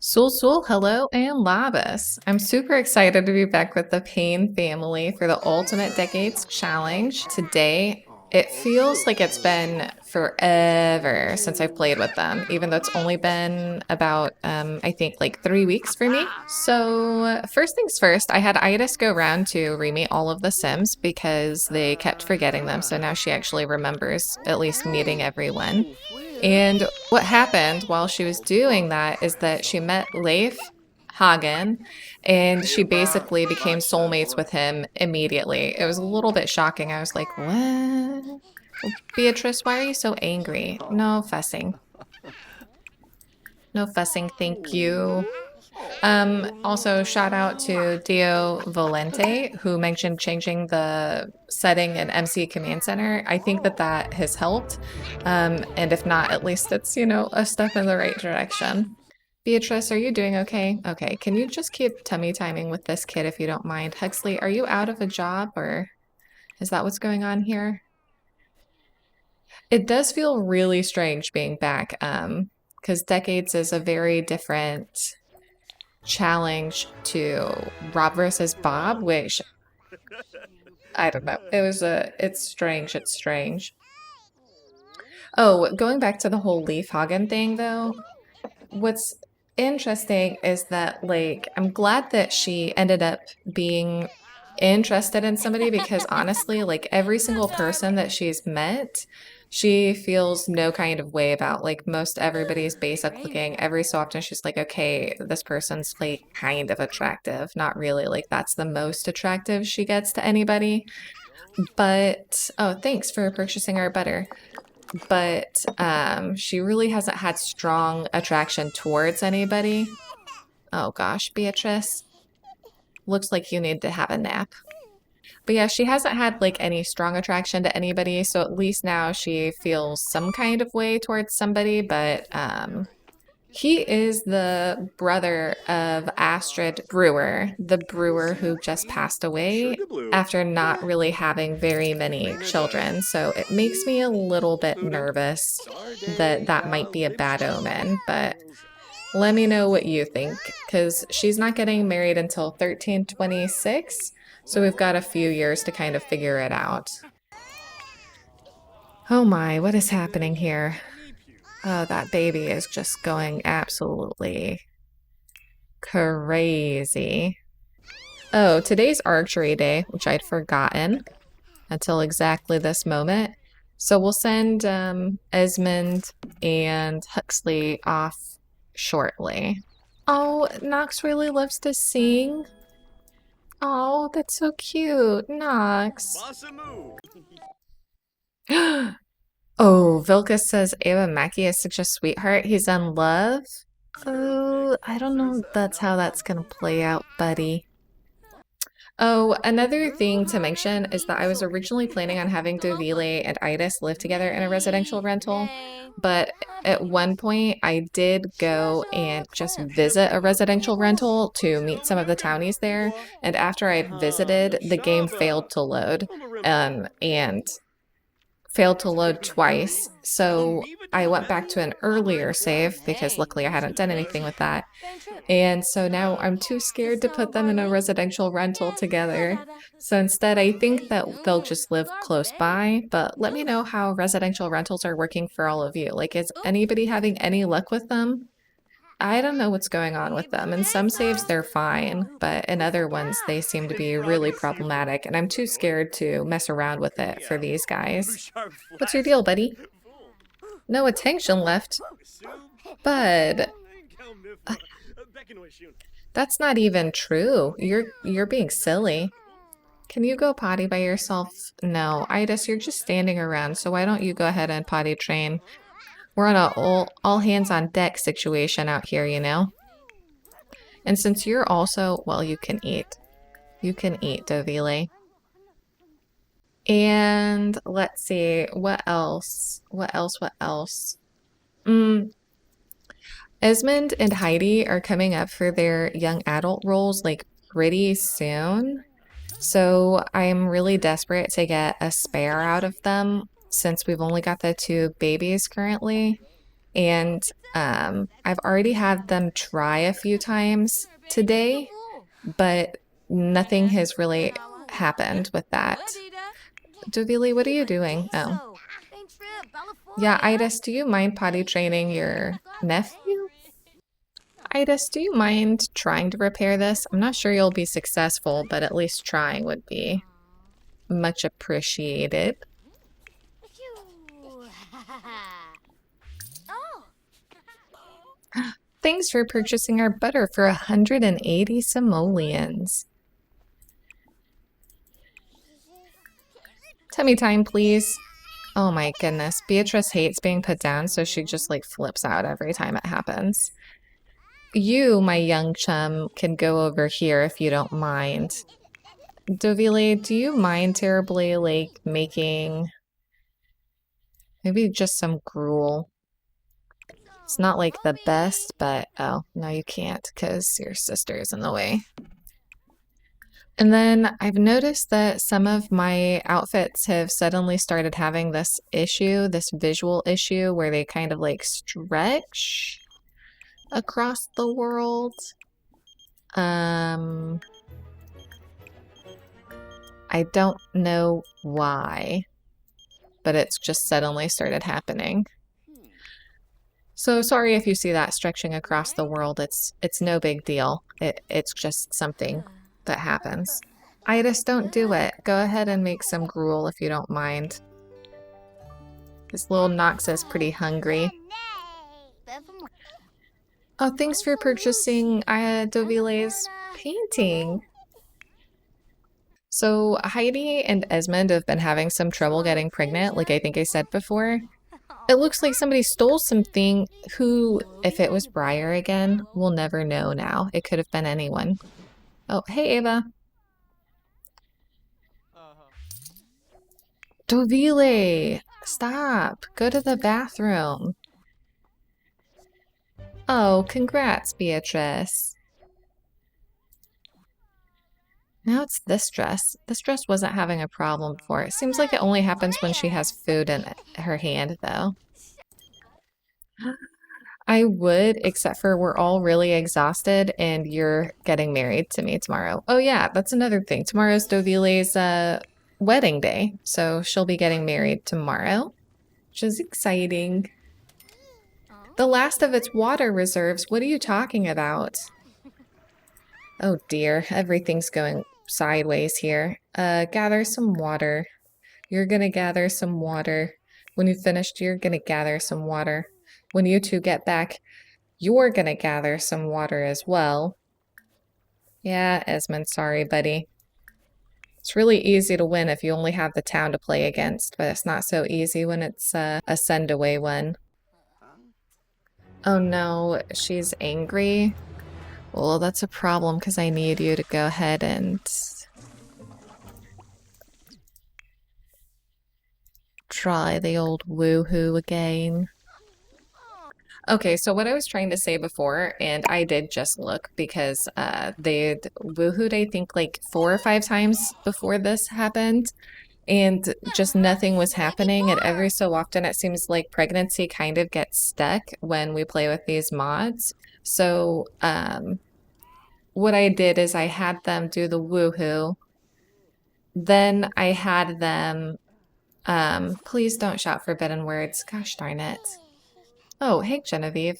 Sul, hello, and Labus. I'm super excited to be back with the Payne family for the Ultimate Decades Challenge. Today, it feels like it's been forever since I've played with them, even though it's only been about, I think, like 3 weeks for me. So, first things first, I had Itis go around to remate all of the Sims because they kept forgetting them, so now she actually remembers at least meeting everyone. And what happened while she was doing that is that she met Leif Hagen, and she basically became soulmates with him immediately. It was a little bit shocking. I was like, what? Beatrice, why are you so angry? No fussing. No fussing, thank you. Also, shout out to Dio Volente, who mentioned changing the setting in MC Command Center. I think that that has helped. And if not, at least it's, you know, a step in the right direction. Beatrice, are you doing okay? Okay, can you just keep tummy timing with this kid if you don't mind? Huxley, are you out of a job or is that what's going on here? It does feel really strange being back, because Decades is a very different challenge to Rob versus Bob, which I don't know. It's strange. Oh, going back to the whole Leaf Hagen thing though, what's interesting is that like I'm glad that she ended up being interested in somebody because honestly, like every single person that she's met, she feels no kind of way about. Like most everybody's basic looking. Every so often she's like, okay, this person's like kind of attractive. Not really like that's the most attractive she gets to anybody. But oh, thanks for purchasing our butter. But she really hasn't had strong attraction towards anybody. Oh gosh, Beatrice. Looks like you need to have a nap. But yeah, she hasn't had like any strong attraction to anybody, so at least now she feels some kind of way towards somebody, but He is the brother of Astrid Brewer, the brewer who just passed away after not really having very many children. So it makes me a little bit nervous that that might be a bad omen, but let me know what you think, because she's not getting married until 1326, so we've got a few years to kind of figure it out. Oh my, what is happening here? Oh, that baby is just going absolutely crazy. Oh, today's archery day, which I'd forgotten until exactly this moment. So we'll send Esmond and Huxley off shortly. Oh, Knox really loves to sing. Oh, that's so cute, Knox. Oh, Vilcus says Ava Mackay is such a sweetheart. He's in love. Oh, I don't know if that's how that's gonna play out, buddy. Oh, another thing to mention is that I was originally planning on having Dovilė and Itis live together in a residential rental, but at one point I did go and just visit a residential rental to meet some of the townies there, and after I visited, the game failed to load, and failed to load twice, so I went back to an earlier save because luckily I hadn't done anything with that. And so now I'm too scared to put them in a residential rental together. So instead, I think that they'll just live close by, but let me know how residential rentals are working for all of you. Like, is anybody having any luck with them? I don't know what's going on with them. In some saves, they're fine, but in other ones, they seem to be really problematic, and I'm too scared to mess around with it for these guys. What's your deal, buddy? No attention left? Bud. That's not even true. You're being silly. Can you go potty by yourself? No, Itis, you're just standing around, so why don't you go ahead and potty train? We're on a all hands on deck situation out here, you know? And since you're also, well, you can eat. You can eat, Dovilė. And let's see, what else? What else? Esmond and Heidi are coming up for their young adult roles like pretty soon. So I'm really desperate to get a spare out of them since we've only got the 2 babies currently. And I've already had them try a few times today, but nothing has really happened with that. Dovilė, what are you doing? Oh. Yeah, Itis, do you mind potty training your nephew? Itis, do you mind trying to repair this? I'm not sure you'll be successful, but at least trying would be much appreciated. Thanks for purchasing our butter for 180 simoleons. Tummy time, please. Oh my goodness. Beatrice hates being put down, so she just like flips out every time it happens. You, my young chum, can go over here if you don't mind. Dovilė, do you mind terribly, like, making maybe just some gruel? It's not like the best, but oh, no you can't because your sister is in the way. And then I've noticed that some of my outfits have suddenly started having this issue, this visual issue where they kind of like stretch across the world. I don't know why, but it's just suddenly started happening. So sorry if you see that stretching across the world. It's no big deal. It's just something that happens. Itis, don't do it. Go ahead and make some gruel if you don't mind. This little Knox is pretty hungry. Oh, thanks for purchasing Dovilė's painting. So Heidi and Esmond have been having some trouble getting pregnant, like I think I said before. It looks like somebody stole something. Who, if it was Briar again, we'll never know now. It could have been anyone. Oh, hey Ava. Dovilė, stop. Go to the bathroom. Oh, congrats, Beatrice. Now it's this dress. This dress wasn't having a problem before. It seems like it only happens when she has food in her hand, though. I would, except for we're all really exhausted and you're getting married to me tomorrow. Oh yeah, that's another thing. Tomorrow's Dovile's wedding day, so she'll be getting married tomorrow, which is exciting. The last of its water reserves. What are you talking about? Oh dear, everything's going sideways here. Gather some water. You're gonna gather some water. When you've finished, you're gonna gather some water. When you two get back, you're gonna gather some water as well. Yeah, Esmond, sorry, buddy. It's really easy to win if you only have the town to play against, but it's not so easy when it's a send away one. Oh no, she's angry. Well, that's a problem because I need you to go ahead and try the old woohoo again. Okay, so what I was trying to say before, and I did just look because they'd woohooed, I think, like 4 or 5 times before this happened, and just nothing was happening. And every so often, it seems like pregnancy kind of gets stuck when we play with these mods. So, what I did is I had them do the woohoo, then I had them, please don't shout forbidden words. Gosh darn it. Oh, hey, Genevieve.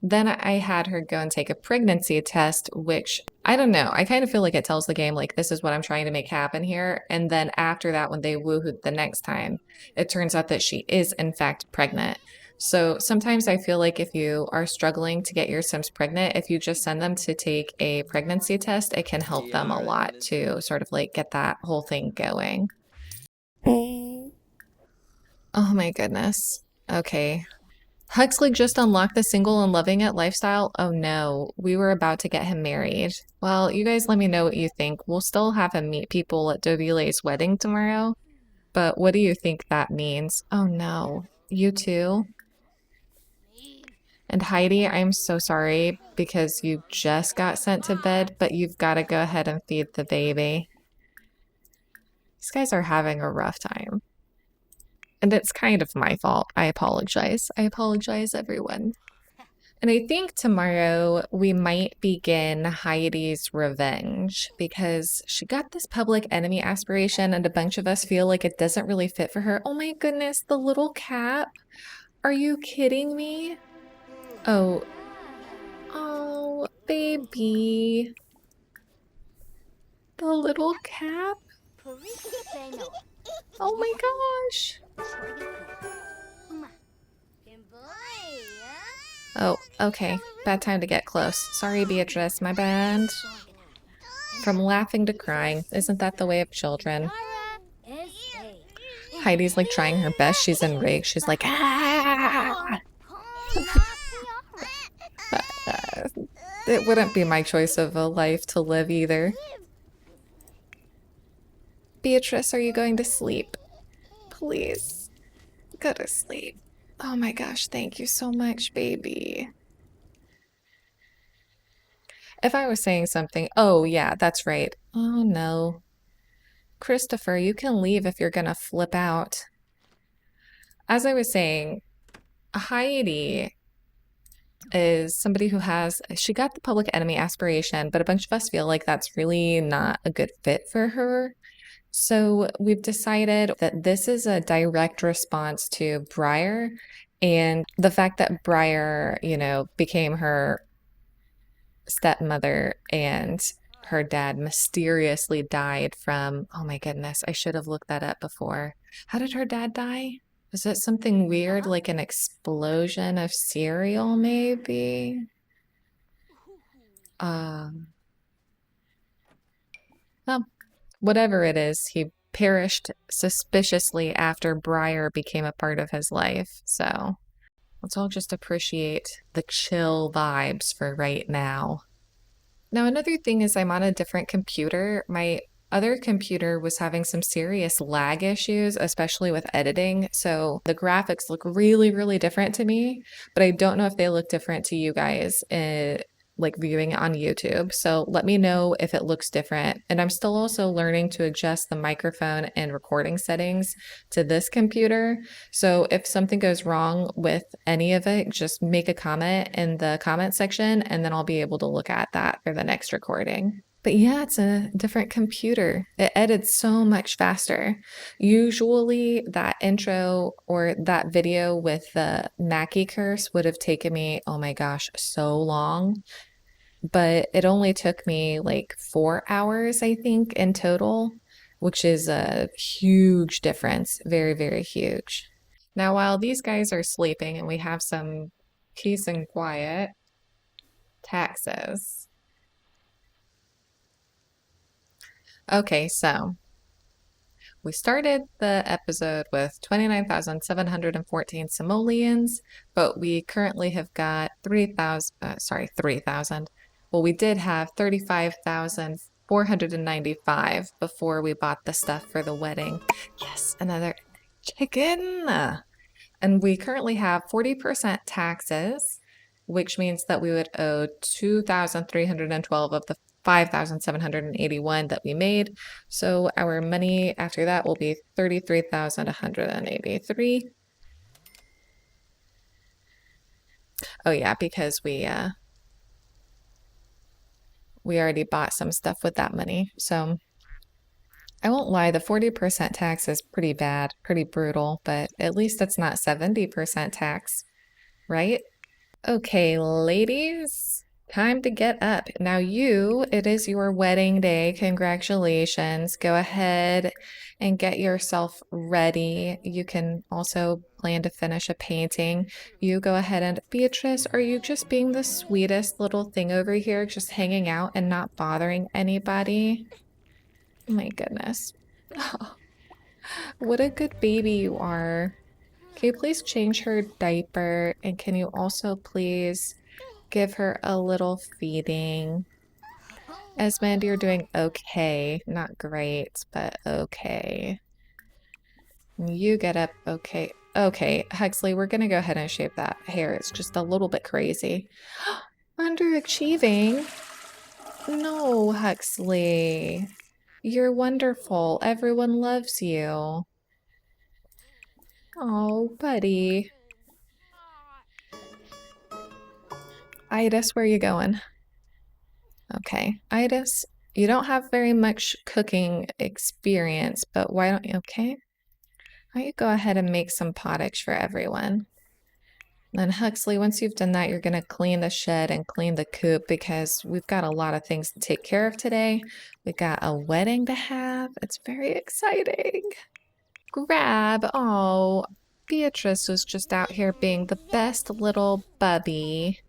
Then I had her go and take a pregnancy test, which I don't know. I kind of feel like it tells the game, like, this is what I'm trying to make happen here. And then after that, when they woohooed the next time, it turns out that she is, in fact, pregnant. So sometimes I feel like if you are struggling to get your Sims pregnant, if you just send them to take a pregnancy test, it can help them a lot to sort of like get that whole thing going. Oh my goodness. Okay. Huxley just unlocked the single and loving it lifestyle. Oh no, we were about to get him married. Well, you guys let me know what you think. We'll still have him meet people at Dovile's wedding tomorrow, but what do you think that means? Oh no, you too? And Heidi, I'm so sorry because you just got sent to bed, but you've got to go ahead and feed the baby. These guys are having a rough time. And it's kind of my fault. I apologize. I apologize, everyone. And I think tomorrow we might begin Heidi's revenge because she got this public enemy aspiration and a bunch of us feel like it doesn't really fit for her. Oh my goodness, the little cap. Are you kidding me? Oh. Oh, baby. The little cap? Oh my gosh. Oh, okay. Bad time to get close. Sorry, Beatrice, my bad. From laughing to crying. Isn't that the way of children? Heidi's like trying her best. She's enraged. She's like, ah! It wouldn't be my choice of a life to live either. Beatrice, are you going to sleep? Please. Go to sleep. Oh my gosh, thank you so much, baby. If I was saying something, oh yeah, that's right. Oh no. Christopher, you can leave if you're gonna flip out. As I was saying, Heidi is somebody who she got the public enemy aspiration, but a bunch of us feel like that's really not a good fit for her. So we've decided that this is a direct response to Briar and the fact that Briar, you know, became her stepmother and her dad mysteriously died from, oh my goodness, I should have looked that up before. How did her dad die? Was it something weird, like an explosion of cereal, maybe? Well, whatever it is, he perished suspiciously after Briar became a part of his life. So let's all just appreciate the chill vibes for right now. Now, another thing is I'm on a different computer. My other computer was having some serious lag issues, especially with editing. So the graphics look really, really different to me, but I don't know if they look different to you guys, like viewing it on YouTube. So let me know if it looks different. And I'm still also learning to adjust the microphone and recording settings to this computer. So if something goes wrong with any of it, just make a comment in the comment section, and then I'll be able to look at that for the next recording. But yeah, it's a different computer. It edits so much faster. Usually that intro or that video with the Mackay curse would have taken me, oh my gosh, so long. But it only took me like 4 hours, I think, in total, which is a huge difference. Very, very huge. Now, while these guys are sleeping and we have some peace and quiet, taxes. Okay, so we started the episode with 29,714 simoleons, but we currently have got 3,000. Well, we did have 35,495 before we bought the stuff for the wedding. Yes, another chicken. And we currently have 40% taxes, which means that we would owe 2,312 of the 5,781 that we made. So our money after that will be 33,183. Oh yeah, because we already bought some stuff with that money. So I won't lie, the 40% tax is pretty bad, pretty brutal, but at least it's not 70% tax, right? Okay, ladies, time to get up. Now it is your wedding day. Congratulations. Go ahead and get yourself ready. You can also plan to finish a painting. You go ahead and Beatrice, are you just being the sweetest little thing over here, just hanging out and not bothering anybody? Oh my goodness. Oh, what a good baby you are. Can you please change her diaper? And can you also please give her a little feeding? Esmond, you're doing okay. Not great, but okay. You get up okay. Okay, Huxley, we're gonna go ahead and shave that hair. It's just a little bit crazy. Underachieving? No, Huxley. You're wonderful. Everyone loves you. Oh, buddy. Idas, where are you going? Okay, Idas, you don't have very much cooking experience, but why don't you, okay? Why don't you go ahead and make some pottage for everyone? Then Huxley, once you've done that, you're gonna clean the shed and clean the coop because we've got a lot of things to take care of today. We got a wedding to have. It's very exciting. Grab, oh, Beatrice was just out here being the best little bubby.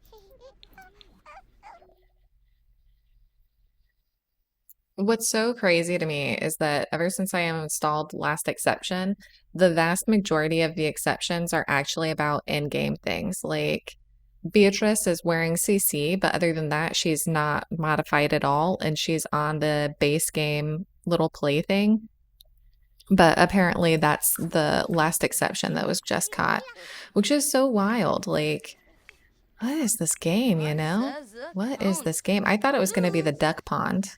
What's so crazy to me is that ever since I installed Last Exception, the vast majority of the exceptions are actually about in-game things. Like Beatrice is wearing CC, but other than that, she's not modified at all, and she's on the base game little play thing. But apparently that's the last exception that was just caught, which is so wild. Like, what is this game, you know? What is this game? I thought it was going to be the duck pond,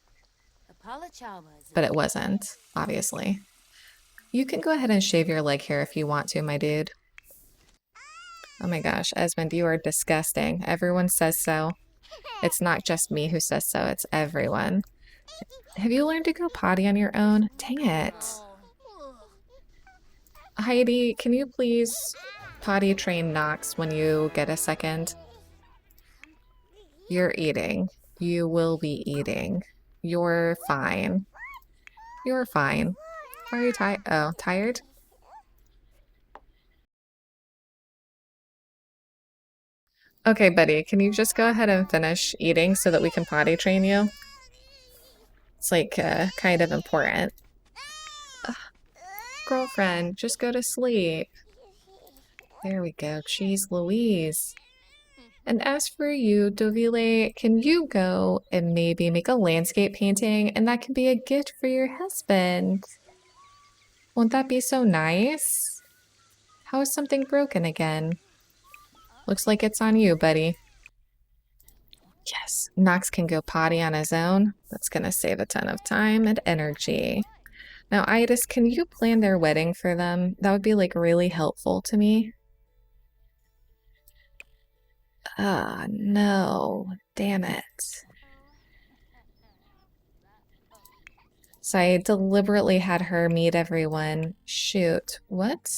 but it wasn't, obviously. You can go ahead and shave your leg hair if you want to, my dude. Oh my gosh, Esmond, you are disgusting. Everyone says so. It's not just me who says so, it's everyone. Have you learned to go potty on your own? Dang it. Heidi, can you please potty train Knox when you get a second? You're eating. You will be eating. You're fine. You're fine. Are you tired? Oh, tired? Okay, buddy, can you just go ahead and finish eating so that we can potty train you? It's like kind of important. Ugh. Girlfriend, just go to sleep. There we go. Jeez Louise. And as for you, Dovilė, can you go and maybe make a landscape painting, and that can be a gift for your husband? Won't that be so nice? How is something broken again? Looks like it's on you, buddy. Yes, Knox can go potty on his own. That's gonna save a ton of time and energy. Now, Iris, can you plan their wedding for them? That would be like really helpful to me. Ah, no. Damn it. So I deliberately had her meet everyone. Shoot. What?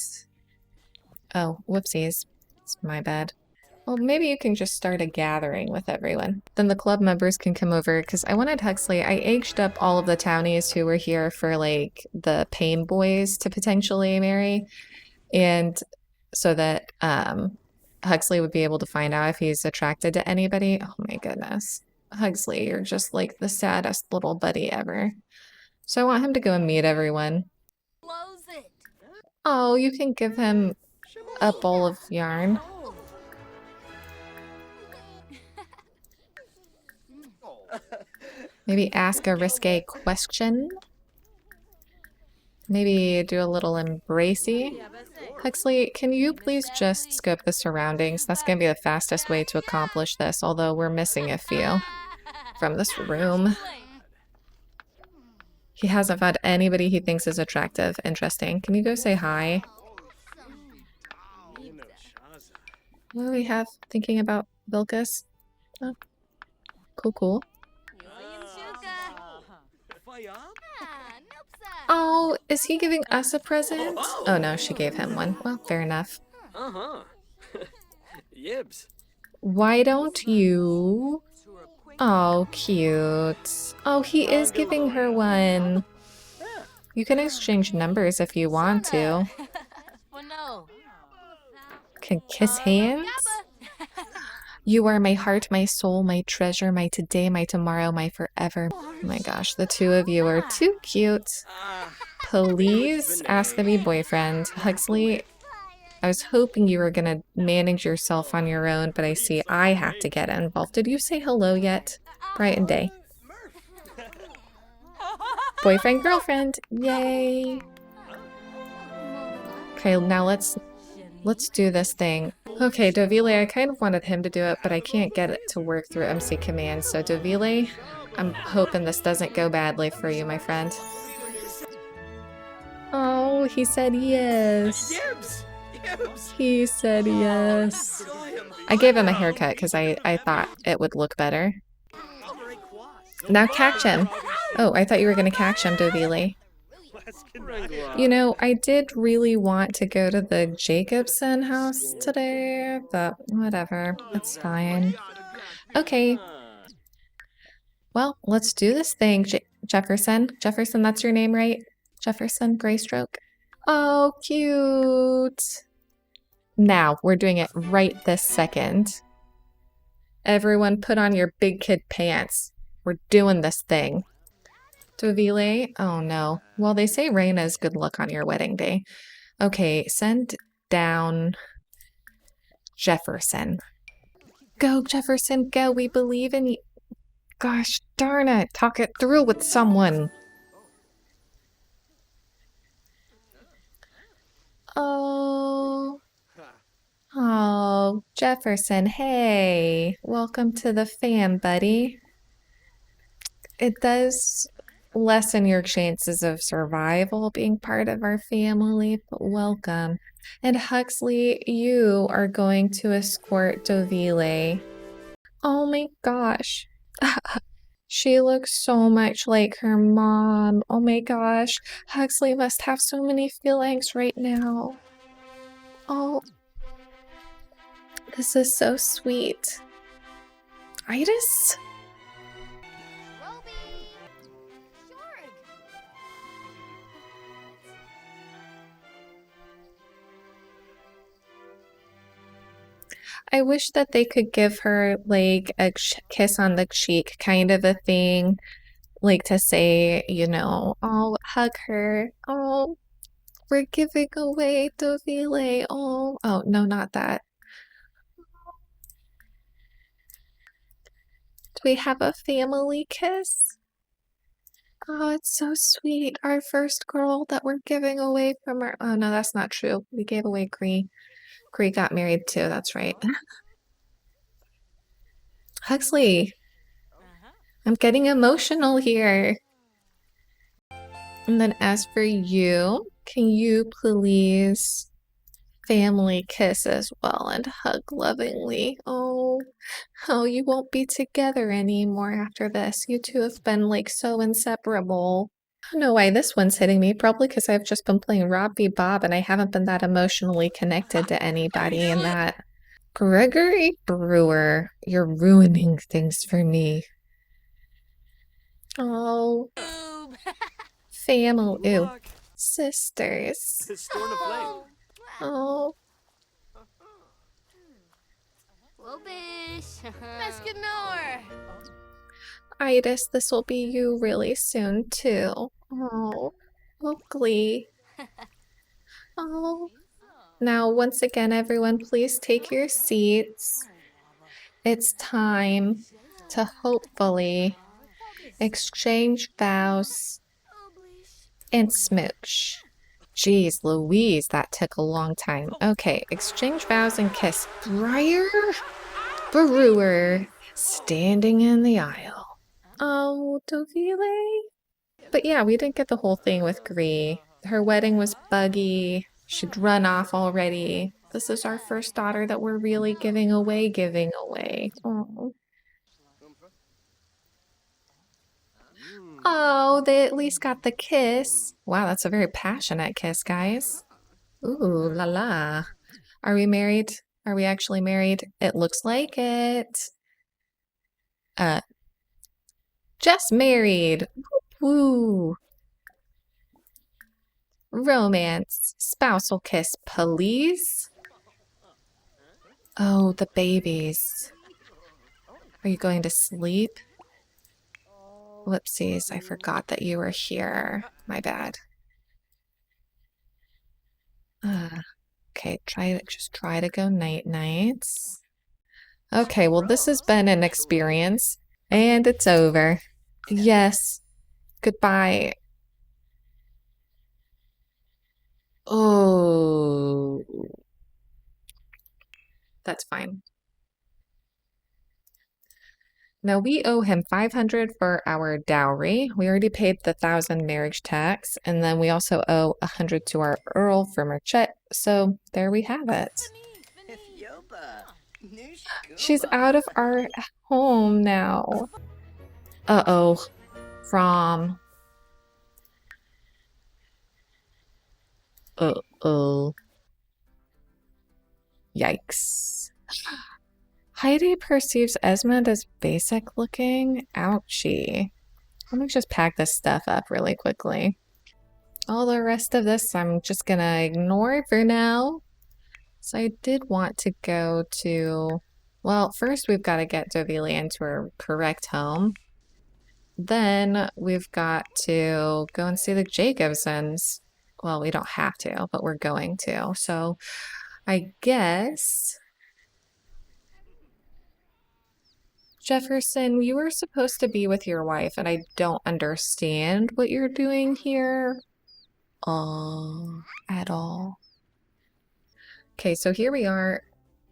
Oh, whoopsies. It's my bad. Well, maybe you can just start a gathering with everyone. Then the club members can come over, because I wanted Huxley. I aged up all of the townies who were here for, like, the Pain Boys to potentially marry. And so that Huxley would be able to find out if he's attracted to anybody. Oh my goodness. Huxley, you're just like the saddest little buddy ever. So I want him to go and meet everyone. Oh, you can give him a bowl of yarn. Maybe ask a risque question. Maybe do a little embracey. Huxley, can you please just scope the surroundings? That's going to be the fastest way to accomplish this, although we're missing a few from this room. He hasn't found anybody he thinks is attractive. Interesting. Can you go say hi? What do we have thinking about Vilcus? Oh, cool, cool. Oh, is he giving us a present? Oh no, she gave him one. Well, fair enough. Why don't you... Oh, cute. Oh, he is giving her one. You can exchange numbers if you want to. Can kiss hands? You are my heart, my soul, my treasure, my today, my tomorrow, my forever. Oh my gosh, the two of you are too cute. Please ask to be boyfriend. Huxley, I was hoping you were gonna manage yourself on your own, but I see I have to get involved. Did you say hello yet? Bright and day. Boyfriend, girlfriend. Yay. Okay, now let's do this thing. Okay, Dovilė, I kind of wanted him to do it, but I can't get it to work through MC commands. So Dovilė, I'm hoping this doesn't go badly for you, my friend. Oh, he said yes. He said yes. I gave him a haircut because I thought it would look better. Now catch him. Oh, I thought you were going to catch him, Dovilė. You know, I did really want to go to the Jacobson house today, but whatever. It's fine. Okay. Well, let's do this thing, Jefferson. Jefferson, that's your name, right? Jefferson Greystroke. Oh, cute. Now, we're doing it right this second. Everyone put on your big kid pants. We're doing this thing. Dovilė? Oh no. Well, they say rain is good luck on your wedding day. Okay, send down Jefferson. Go, Jefferson, go. We believe in you. Gosh darn it. Talk it through with someone. Oh. Oh, Jefferson, hey. Welcome to the fam, buddy. It does lessen your chances of survival being part of our family, but welcome. And Huxley, you are going to escort Dovilė. Oh my gosh. She looks so much like her mom. Oh my gosh. Huxley must have so many feelings right now. Oh. This is so sweet. Iris? I wish that they could give her like a kiss on the cheek kind of a thing, like to say, you know, oh, hug her. Oh, we're giving away Dovilė. Oh, no, not that. we have a family kiss? Oh, it's so sweet. Our first girl that we're giving away from our... Oh, no, that's not true. We gave away Gree. Gree got married too, that's right. Huxley, I'm getting emotional here. And then as for you, can you please family kiss as well and hug lovingly? Oh, you won't be together anymore after this. You two have been like so inseparable. I don't know why this one's hitting me. Probably because I've just been playing Rob v. Bob and I haven't been that emotionally connected to anybody in that. Gregory Brewer, you're ruining things for me. Oh. Family. Ew. Sisters. Oh. Itis, this will be you really soon too. Oh. Oakley. Oh. Now, once again, everyone, please take your seats. It's time to hopefully exchange vows and smooch. Jeez Louise, that took a long time. Okay, exchange vows and kiss. Briar Brewer standing in the aisle. Oh, Dovilė. But yeah, we didn't get the whole thing with Gree. Her wedding was buggy. She'd run off already. This is our first daughter that we're really giving away. Oh. Oh, they at least got the kiss. Wow, that's a very passionate kiss, guys. Ooh, la la. Are we married? Are we actually married? It looks like it. Just married. Woo. Romance. Spousal kiss, please. Oh, the babies. Are you going to sleep? Whoopsies, I forgot that you were here. My bad. Okay, just try to go night-nights. Okay, well this has been an experience. And it's over. Yes. Goodbye. Oh. That's fine. Now we owe him 500 for our dowry. We already paid the 1,000 marriage tax, and then we also owe 100 to our earl for Merchet. So there we have it. She's out of our home now. Uh-oh. From. Uh-oh. Yikes. Heidi perceives Esmond as basic looking. Ouchie. Let me just pack this stuff up really quickly. All the rest of this I'm just gonna ignore for now. So I did want to go to... Well, first we've got to get Dovilė into her correct home. Then we've got to go and see the Jacobsons. Well, we don't have to, but we're going to. So I guess... Jefferson, you were supposed to be with your wife, and I don't understand what you're doing here. At all. Okay, so here we are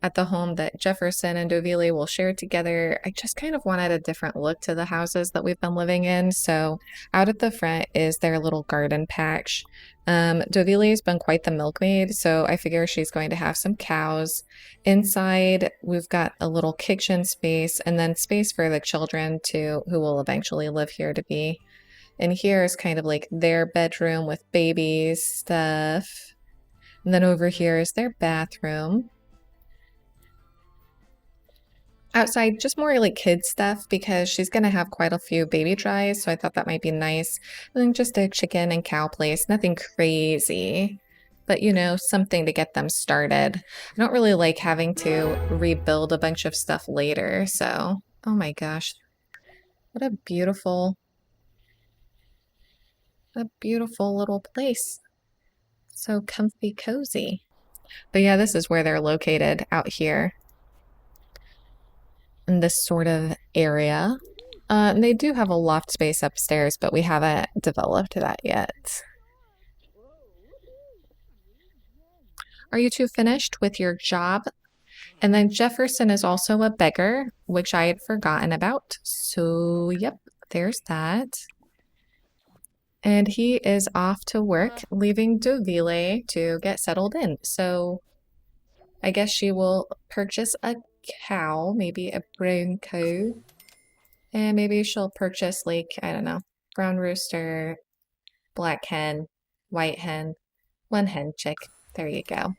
at the home that Jefferson and Dovilė will share together. I just kind of wanted a different look to the houses that we've been living in. So out at the front is their little garden patch. Dovilė's been quite the milkmaid, so I figure she's going to have some cows. Inside, we've got a little kitchen space and then space for the children who will eventually live here to be. And here is kind of like their bedroom with babies stuff. And then over here is their bathroom. Outside, just more like kid stuff because she's going to have quite a few baby tries, so I thought that might be nice. And then just a chicken and cow place, nothing crazy, but you know, something to get them started. I don't really like having to rebuild a bunch of stuff later, so oh my gosh. What a beautiful little place. So comfy, cozy. But yeah, this is where they're located out here. in this sort of area. And they do have a loft space upstairs, but we haven't developed that yet. Are you two finished with your job? And then Jefferson is also a beggar, which I had forgotten about. So, yep, there's that. And he is off to work, leaving Dovilė to get settled in. So, I guess she will purchase a cow, maybe a brown cow. And maybe she'll purchase, like, I don't know, brown rooster, black hen, white hen, one hen chick. There you go.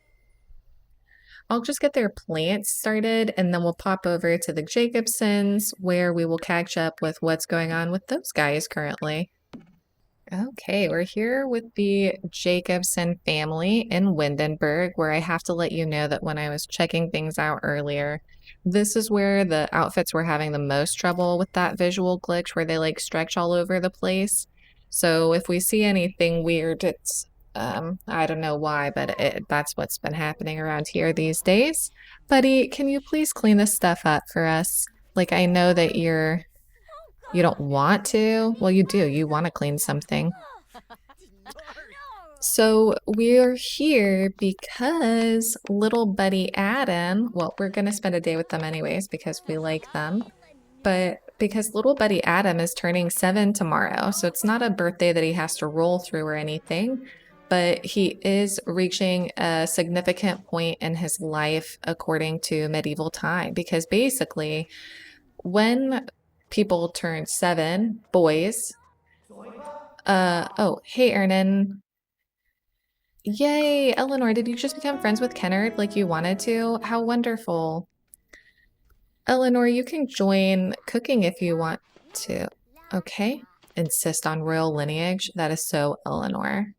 I'll just get their plants started and then we'll pop over to the Jacobsons where we will catch up with what's going on with those guys currently. Okay, we're here with the Jacobson family in Windenburg, where I have to let you know that when I was checking things out earlier, this is where the outfits were having the most trouble with that visual glitch where they like stretch all over the place. So if we see anything weird, it's I don't know why, but that's what's been happening around here these days. Buddy, can you please clean this stuff up for us? Like, I know that you don't want to. Well, you do. You want to clean something. So we're here because little buddy Adam, well, we're going to spend a day with them anyways because we like them. But because little buddy Adam is turning 7 tomorrow, so it's not a birthday that he has to roll through or anything, but he is reaching a significant point in his life according to medieval time. Because basically, when people turn 7, boys, oh, hey, Ernan. Yay, Eleanor, did you just become friends with Kennard like you wanted to? How wonderful. Eleanor, you can join cooking if you want to. Okay. Insist on royal lineage. That is so Eleanor.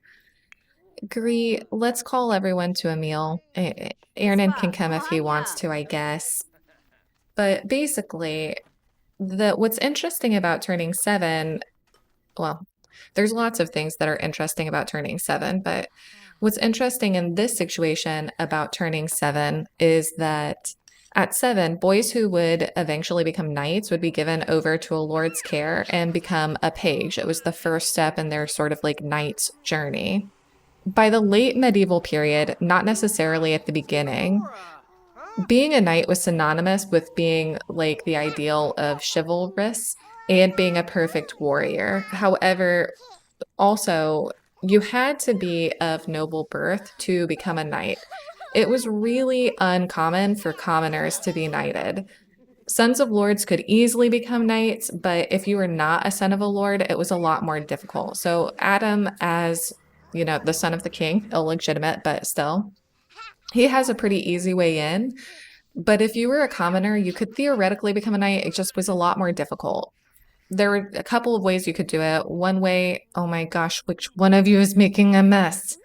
Agree. Let's call everyone to a meal. Ernan can come if he wants to, I guess. But basically, what's interesting about turning 7, well, there's lots of things that are interesting about turning 7, but what's interesting in this situation about turning 7 is that at 7, boys who would eventually become knights would be given over to a lord's care and become a page. It was the first step in their sort of like knight's journey. By the late medieval period, not necessarily at the beginning, being a knight was synonymous with being like the ideal of chivalrous and being a perfect warrior. However, also, you had to be of noble birth to become a knight. It was really uncommon for commoners to be knighted. Sons of lords could easily become knights, but if you were not a son of a lord, it was a lot more difficult. So Adam, as you know, the son of the king, illegitimate, but still, he has a pretty easy way in. But if you were a commoner, you could theoretically become a knight. It just was a lot more difficult. There were a couple of ways you could do it. One way, oh my gosh, which one of you is making a mess?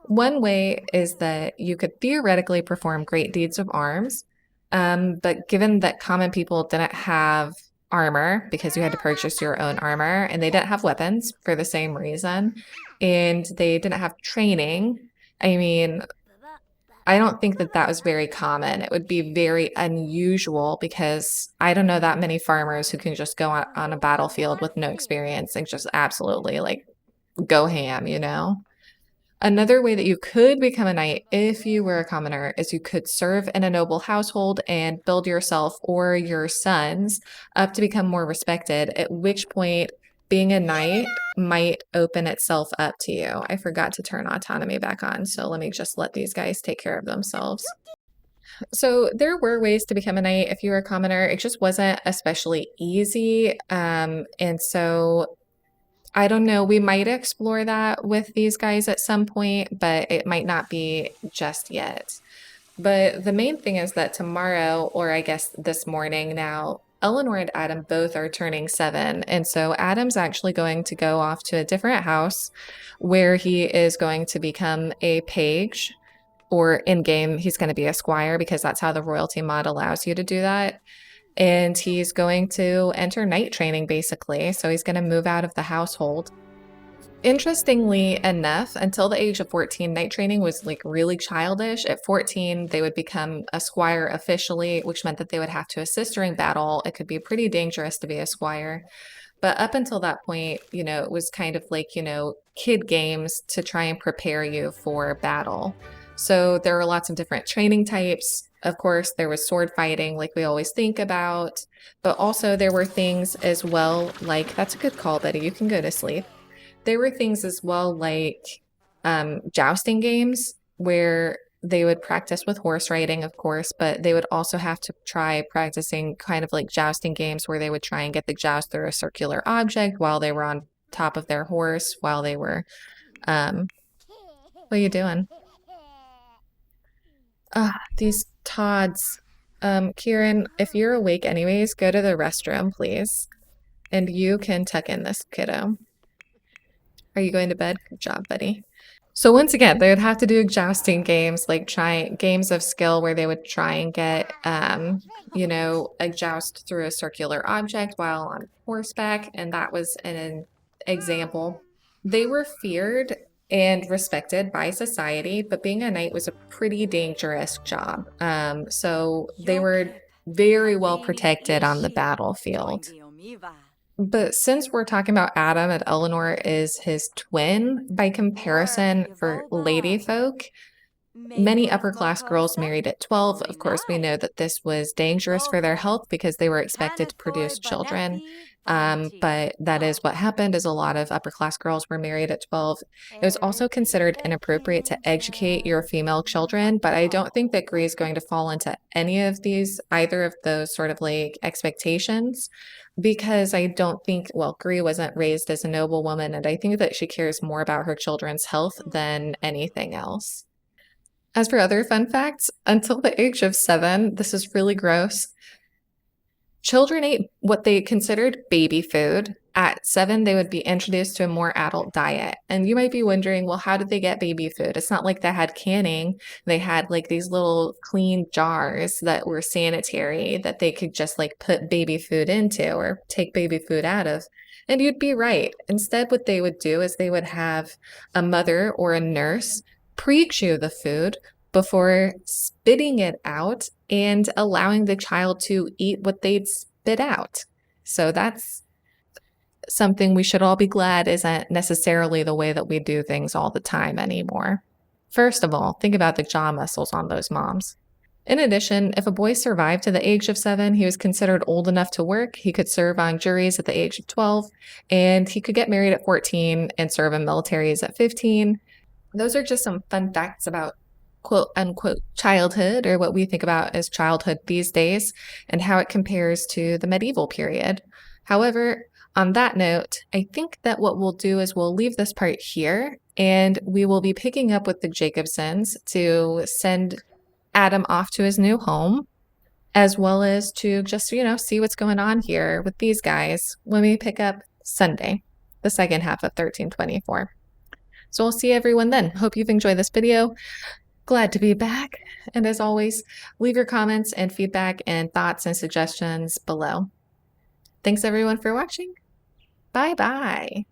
One way is that you could theoretically perform great deeds of arms, but given that common people didn't have armor because you had to purchase your own armor, and they didn't have weapons for the same reason, and they didn't have training, I mean, I don't think that that was very common. It would be very unusual because I don't know that many farmers who can just go on a battlefield with no experience and just absolutely like go ham, you know? Another way that you could become a knight if you were a commoner is you could serve in a noble household and build yourself or your sons up to become more respected, at which point being a knight might open itself up to you. I forgot to turn autonomy back on, so let me just let these guys take care of themselves. So there were ways to become a knight if you were a commoner. It just wasn't especially easy. And so I don't know, we might explore that with these guys at some point, but it might not be just yet. But the main thing is that tomorrow, or I guess this morning now, Eleanor and Adam both are turning 7. And so Adam's actually going to go off to a different house where he is going to become a page, or in game, he's going to be a squire because that's how the royalty mod allows you to do that. And he's going to enter knight training basically. So he's going to move out of the household. Interestingly enough, until the age of 14, knight training was like really childish. At 14, they would become a squire officially, which meant that they would have to assist during battle. It could be pretty dangerous to be a squire. But up until that point, it was kind of like, kid games to try and prepare you for battle. So there were lots of different training types. Of course, there was sword fighting, like we always think about, but also there were things as well, like, that's a good call, Betty. You can go to sleep. There were things as well like jousting games where they would practice with horse riding, of course, but they would also have to try practicing kind of like jousting games where they would try and get the joust through a circular object while they were on top of their horse, while they were, what are you doing? Ah, these Todds. Kieran, if you're awake anyways, go to the restroom, please. And you can tuck in this kiddo. Are you going to bed? Good job, buddy. So once again, they would have to do jousting games, like games of skill where they would try and get, a joust through a circular object while on horseback, and that was an example. They were feared and respected by society, but being a knight was a pretty dangerous job. So they were very well protected on the battlefield. But since we're talking about Adam and Eleanor is his twin, by comparison, for lady folk, many upper class girls married at 12. Of course, we know that this was dangerous for their health because they were expected to produce children. But that is what happened, is a lot of upper class girls were married at 12. It was also considered inappropriate to educate your female children, but I don't think that Gree is going to fall into any of these, either of those sort of like expectations, because I don't think, well, Gree wasn't raised as a noble woman, and I think that she cares more about her children's health than anything else. As for other fun facts, until the age of 7, this is really gross, children ate what they considered baby food. At 7, they would be introduced to a more adult diet. And you might be wondering, well, how did they get baby food? It's not like they had canning. They had like these little clean jars that were sanitary that they could just like put baby food into or take baby food out of. And you'd be right. Instead, what they would do is they would have a mother or a nurse pre-chew the food before spitting it out and allowing the child to eat what they'd spit out. So that's something we should all be glad isn't necessarily the way that we do things all the time anymore. First of all, think about the jaw muscles on those moms. In addition, if a boy survived to the age of 7, he was considered old enough to work. He could serve on juries at the age of 12, and he could get married at 14 and serve in militaries at 15. Those are just some fun facts about quote unquote childhood, or what we think about as childhood these days, and how it compares to the medieval period. However, on that note, I think that what we'll do is we'll leave this part here, and we will be picking up with the Jacobsons to send Adam off to his new home, as well as to just, see what's going on here with these guys when we pick up Sunday, the second half of 1324. So we'll see everyone then. Hope you've enjoyed this video. Glad to be back. And as always, leave your comments and feedback and thoughts and suggestions below. Thanks everyone for watching. Bye-bye.